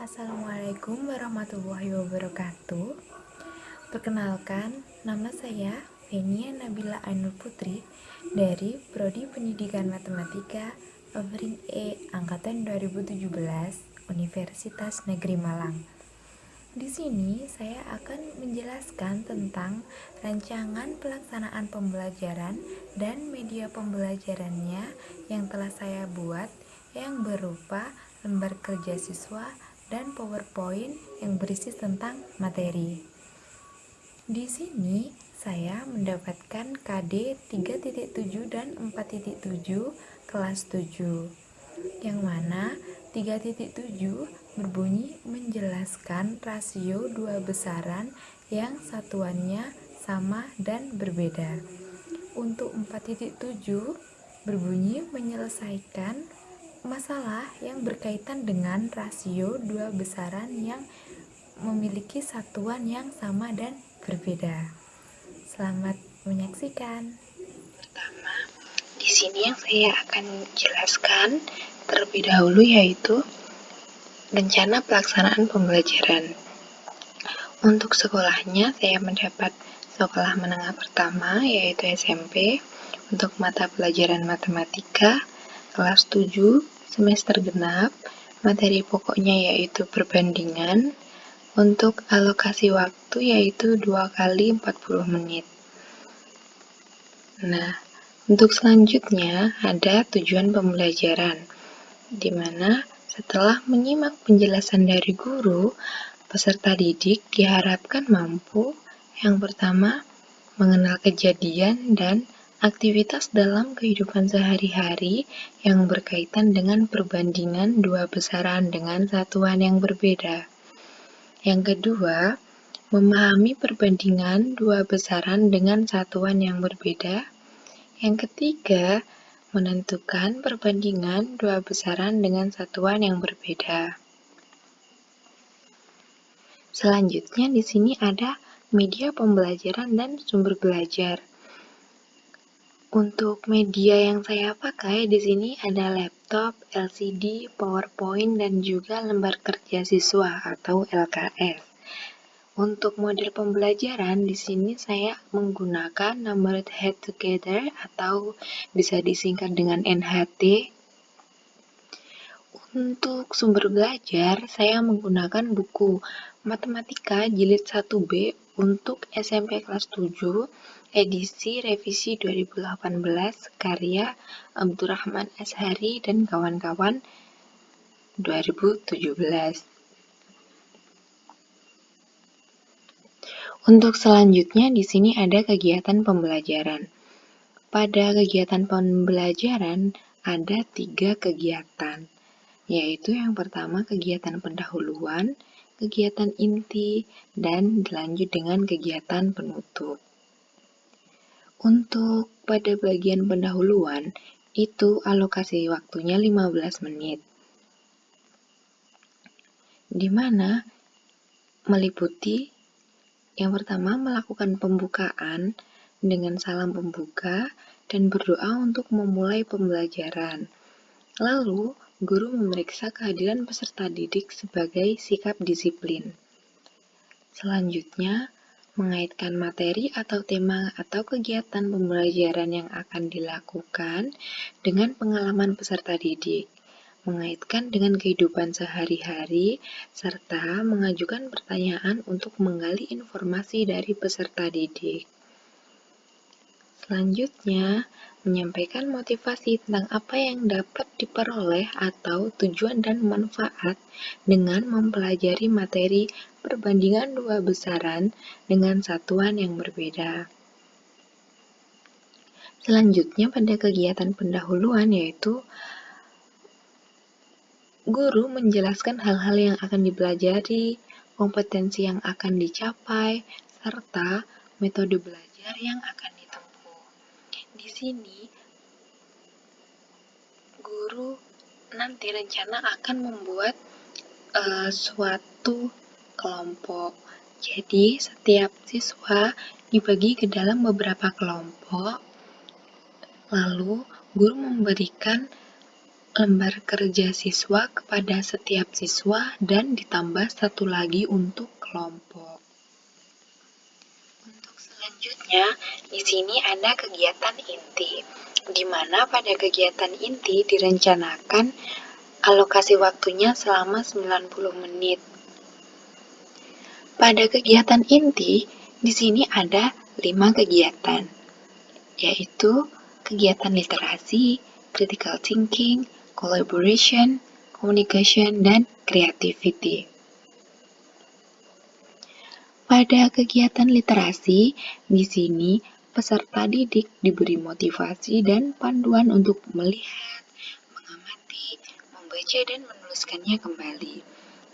Assalamualaikum warahmatullahi wabarakatuh. Perkenalkan, nama saya Fenia Nabila Ainur Putri dari Prodi Pendidikan Matematika Offering E Angkatan 2017 Universitas Negeri Malang. Di sini saya akan menjelaskan tentang rancangan pelaksanaan pembelajaran dan media pembelajarannya yang telah saya buat yang berupa lembar kerja siswa dan PowerPoint yang berisi tentang materi. Di sini saya mendapatkan KD 3.7 dan 4.7 kelas 7, yang mana 3.7 berbunyi menjelaskan rasio dua besaran yang satuannya sama dan berbeda. Untuk 4.7 berbunyi menyelesaikan masalah yang berkaitan dengan rasio dua besaran yang memiliki satuan yang sama dan berbeda. Selamat menyaksikan. Pertama, di sini yang saya akan jelaskan terlebih dahulu yaitu rencana pelaksanaan pembelajaran. Untuk sekolahnya saya mendapat sekolah menengah pertama yaitu SMP untuk mata pelajaran matematika kelas 7 semester genap, materi pokoknya yaitu perbandingan, untuk alokasi waktu yaitu 2 kali 40 menit. Nah, untuk selanjutnya ada tujuan pembelajaran, di mana setelah menyimak penjelasan dari guru, peserta didik diharapkan mampu yang pertama, mengenal kejadian dan aktivitas dalam kehidupan sehari-hari yang berkaitan dengan perbandingan dua besaran dengan satuan yang berbeda. Yang kedua, memahami perbandingan dua besaran dengan satuan yang berbeda. Yang ketiga, menentukan perbandingan dua besaran dengan satuan yang berbeda. Selanjutnya di sini ada media pembelajaran dan sumber belajar. Untuk media yang saya pakai di sini ada laptop, LCD, PowerPoint, dan juga lembar kerja siswa atau LKS. Untuk model pembelajaran di sini saya menggunakan Numbered Head Together atau bisa disingkat dengan NHT. Untuk sumber belajar saya menggunakan buku Matematika Jilid 1B untuk SMP kelas 7 edisi revisi 2018 karya Abdurrahman Ashari dan kawan-kawan 2017. Untuk selanjutnya di sini ada kegiatan pembelajaran. Pada kegiatan pembelajaran ada 3 kegiatan, yaitu yang pertama kegiatan pendahuluan, kegiatan inti, dan dilanjut dengan kegiatan penutup. Untuk pada bagian pendahuluan, itu alokasi waktunya 15 menit, di mana meliputi yang pertama melakukan pembukaan dengan salam pembuka dan berdoa untuk memulai pembelajaran. Lalu, guru memeriksa kehadiran peserta didik sebagai sikap disiplin. Selanjutnya, mengaitkan materi atau tema atau kegiatan pembelajaran yang akan dilakukan dengan pengalaman peserta didik, mengaitkan dengan kehidupan sehari-hari, serta mengajukan pertanyaan untuk menggali informasi dari peserta didik. Selanjutnya, menyampaikan motivasi tentang apa yang dapat diperoleh atau tujuan dan manfaat dengan mempelajari materi perbandingan dua besaran dengan satuan yang berbeda. Selanjutnya pada kegiatan pendahuluan yaitu guru menjelaskan hal-hal yang akan dipelajari, kompetensi yang akan dicapai, serta metode belajar yang akan ditempuh. Di sini guru nanti rencana akan membuat suatu kelompok. Jadi, setiap siswa dibagi ke dalam beberapa kelompok, lalu guru memberikan lembar kerja siswa kepada setiap siswa dan ditambah satu lagi untuk kelompok. Untuk selanjutnya, di sini ada kegiatan inti, di mana pada kegiatan inti direncanakan alokasi waktunya selama 90 menit. Pada kegiatan inti, di sini ada 5 kegiatan, yaitu kegiatan literasi, critical thinking, collaboration, communication, dan creativity. Pada kegiatan literasi, di sini peserta didik diberi motivasi dan panduan untuk melihat, mengamati, membaca, dan menuliskannya kembali.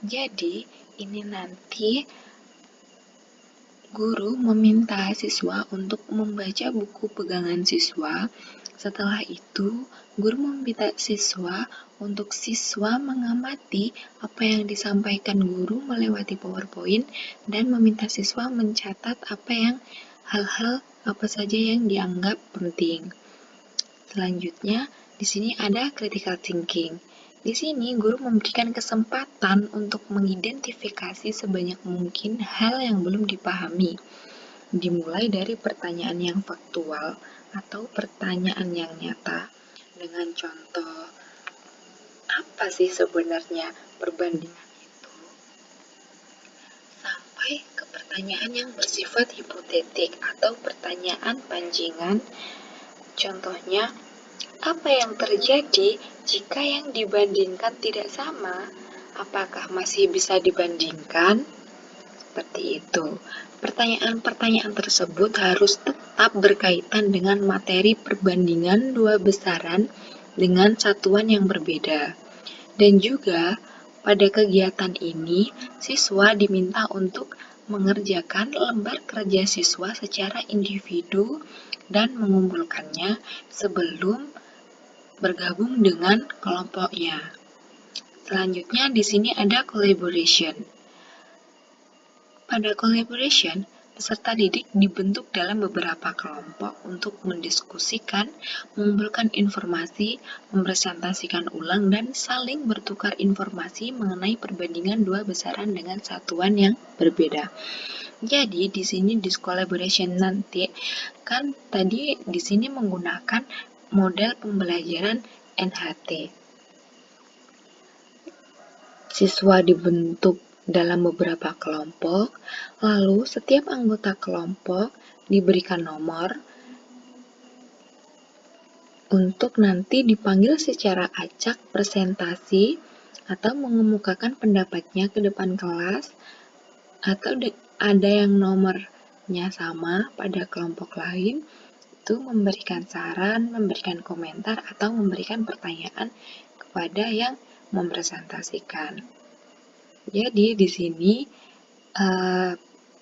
Jadi, ini nanti guru meminta siswa untuk membaca buku pegangan siswa. Setelah itu, guru meminta siswa untuk siswa mengamati apa yang disampaikan guru melewati PowerPoint dan meminta siswa mencatat hal-hal apa saja yang dianggap penting. Selanjutnya, di sini ada critical thinking. Di sini guru memberikan kesempatan untuk mengidentifikasi sebanyak mungkin hal yang belum dipahami. Dimulai dari pertanyaan yang faktual atau pertanyaan yang nyata dengan contoh, apa sih sebenarnya perbandingan itu? Sampai ke pertanyaan yang bersifat hipotetik atau pertanyaan pancingan. Contohnya, apa yang terjadi jika yang dibandingkan tidak sama? Apakah masih bisa dibandingkan? Seperti itu. Pertanyaan-pertanyaan tersebut harus tetap berkaitan dengan materi perbandingan dua besaran dengan satuan yang berbeda. Dan juga pada kegiatan ini, siswa diminta untuk mengerjakan lembar kerja siswa secara individu dan mengumpulkannya sebelum bergabung dengan kelompoknya. Selanjutnya di sini ada collaboration. Pada collaboration, peserta didik dibentuk dalam beberapa kelompok untuk mendiskusikan, mengumpulkan informasi, mempresentasikan ulang, dan saling bertukar informasi mengenai perbandingan dua besaran dengan satuan yang berbeda. Jadi di sini di collaboration nanti kan tadi di sini menggunakan model pembelajaran NHT. Siswa dibentuk dalam beberapa kelompok, lalu setiap anggota kelompok diberikan nomor untuk nanti dipanggil secara acak presentasi atau mengemukakan pendapatnya ke depan kelas, atau ada yang nomornya sama pada kelompok lain, itu memberikan saran, memberikan komentar, atau memberikan pertanyaan kepada yang mempresentasikan. Jadi di sini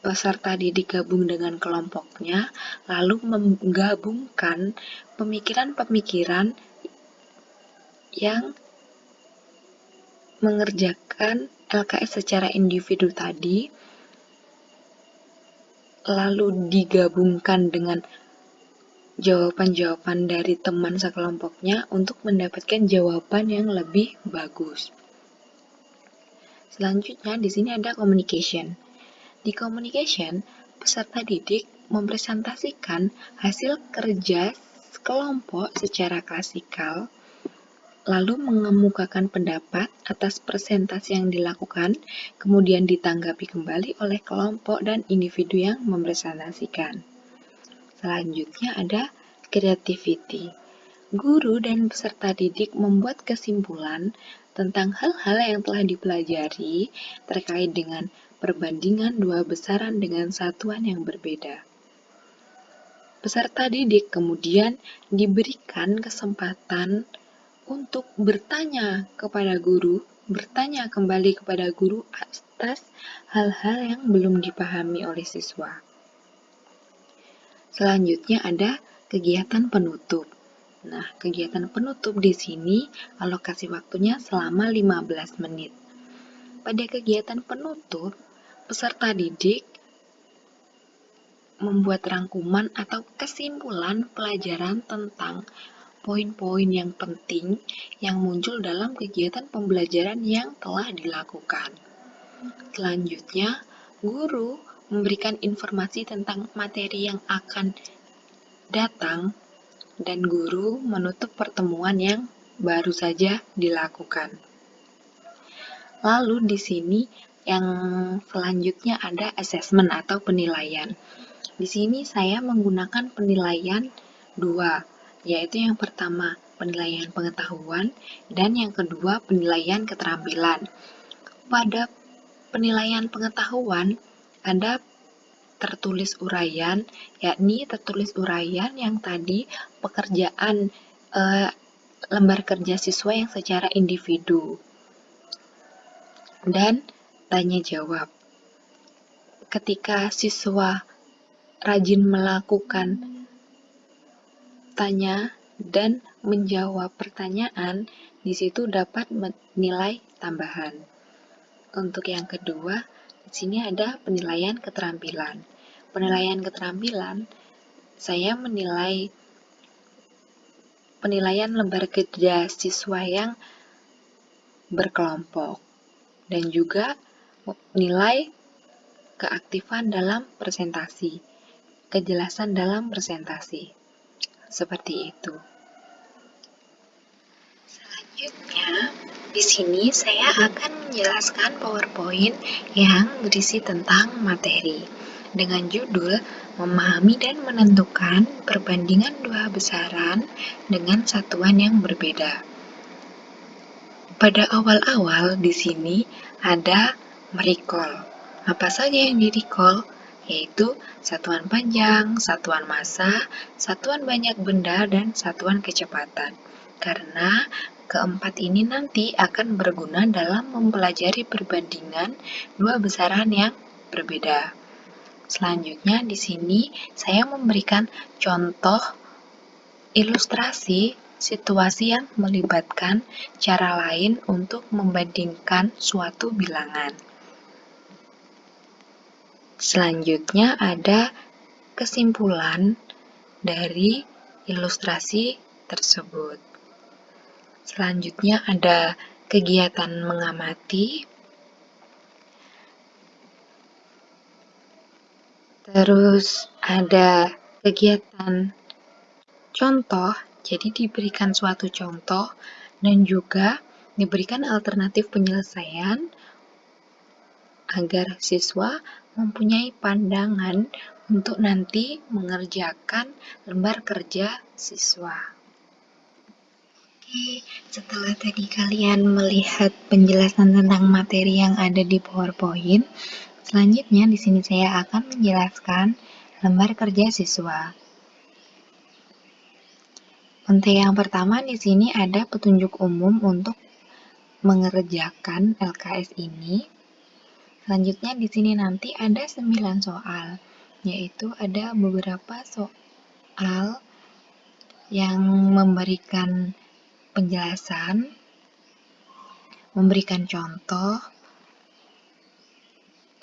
peserta didik gabung dengan kelompoknya, lalu menggabungkan pemikiran-pemikiran yang mengerjakan LKS secara individu tadi, lalu digabungkan dengan jawaban-jawaban dari teman sekelompoknya untuk mendapatkan jawaban yang lebih bagus. Selanjutnya di sini ada communication. Di communication, peserta didik mempresentasikan hasil kerja kelompok secara klasikal, lalu mengemukakan pendapat atas presentasi yang dilakukan, kemudian ditanggapi kembali oleh kelompok dan individu yang mempresentasikan. Selanjutnya ada creativity. Guru dan peserta didik membuat kesimpulan tentang hal-hal yang telah dipelajari terkait dengan perbandingan dua besaran dengan satuan yang berbeda. Peserta didik kemudian diberikan kesempatan untuk bertanya kepada guru, bertanya kembali kepada guru atas hal-hal yang belum dipahami oleh siswa. Selanjutnya ada kegiatan penutup. Nah, kegiatan penutup di sini alokasi waktunya selama 15 menit. Pada kegiatan penutup, peserta didik membuat rangkuman atau kesimpulan pelajaran tentang poin-poin yang penting yang muncul dalam kegiatan pembelajaran yang telah dilakukan. Selanjutnya, guru memberikan informasi tentang materi yang akan datang dan guru menutup pertemuan yang baru saja dilakukan. Lalu di sini yang selanjutnya ada asesmen atau penilaian. Di sini saya menggunakan penilaian 2, yaitu yang pertama penilaian pengetahuan dan yang kedua penilaian keterampilan. Pada penilaian pengetahuan ada tertulis uraian, yakni tertulis uraian yang tadi pekerjaan lembar kerja siswa yang secara individu dan tanya jawab. Ketika siswa rajin melakukan tanya dan menjawab pertanyaan, di situ dapat nilai tambahan. Untuk yang kedua, di sini ada penilaian keterampilan. Penilaian keterampilan, saya menilai penilaian lembar kerja siswa yang berkelompok dan juga nilai keaktifan dalam presentasi, kejelasan dalam presentasi. Seperti itu. Selanjutnya, di sini saya akan menjelaskan PowerPoint yang berisi tentang materi dengan judul memahami dan menentukan perbandingan dua besaran dengan satuan yang berbeda. Pada awal-awal di sini ada merecall. Apa saja yang di-recall? Yaitu satuan panjang, satuan massa, satuan banyak benda, dan satuan kecepatan. Karena keempat ini nanti akan berguna dalam mempelajari perbandingan dua besaran yang berbeda. Selanjutnya di sini saya memberikan contoh ilustrasi situasi yang melibatkan cara lain untuk membandingkan suatu bilangan. Selanjutnya ada kesimpulan dari ilustrasi tersebut. Selanjutnya ada kegiatan mengamati, terus ada kegiatan contoh, jadi diberikan suatu contoh dan juga diberikan alternatif penyelesaian agar siswa mempunyai pandangan untuk nanti mengerjakan lembar kerja siswa. Oke, setelah tadi kalian melihat penjelasan tentang materi yang ada di PowerPoint, selanjutnya di sini saya akan menjelaskan lembar kerja siswa. Untuk yang pertama di sini ada petunjuk umum untuk mengerjakan LKS ini. Selanjutnya di sini nanti ada 9 soal, yaitu ada beberapa soal yang memberikan penjelasan, memberikan contoh,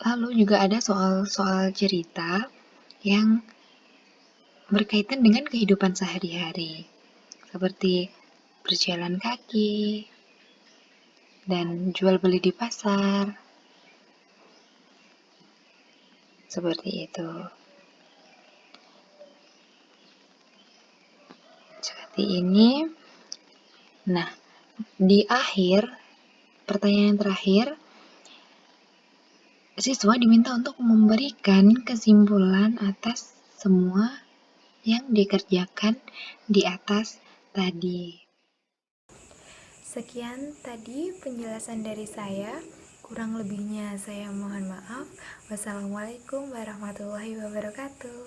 lalu juga ada soal-soal cerita yang berkaitan dengan kehidupan sehari-hari, seperti berjalan kaki dan jual beli di pasar. Seperti itu. Seperti ini. Nah, di akhir, pertanyaan terakhir, siswa diminta untuk memberikan kesimpulan atas semua yang dikerjakan di atas tadi. Sekian tadi penjelasan dari saya. Kurang lebihnya saya mohon maaf. Wassalamualaikum warahmatullahi wabarakatuh.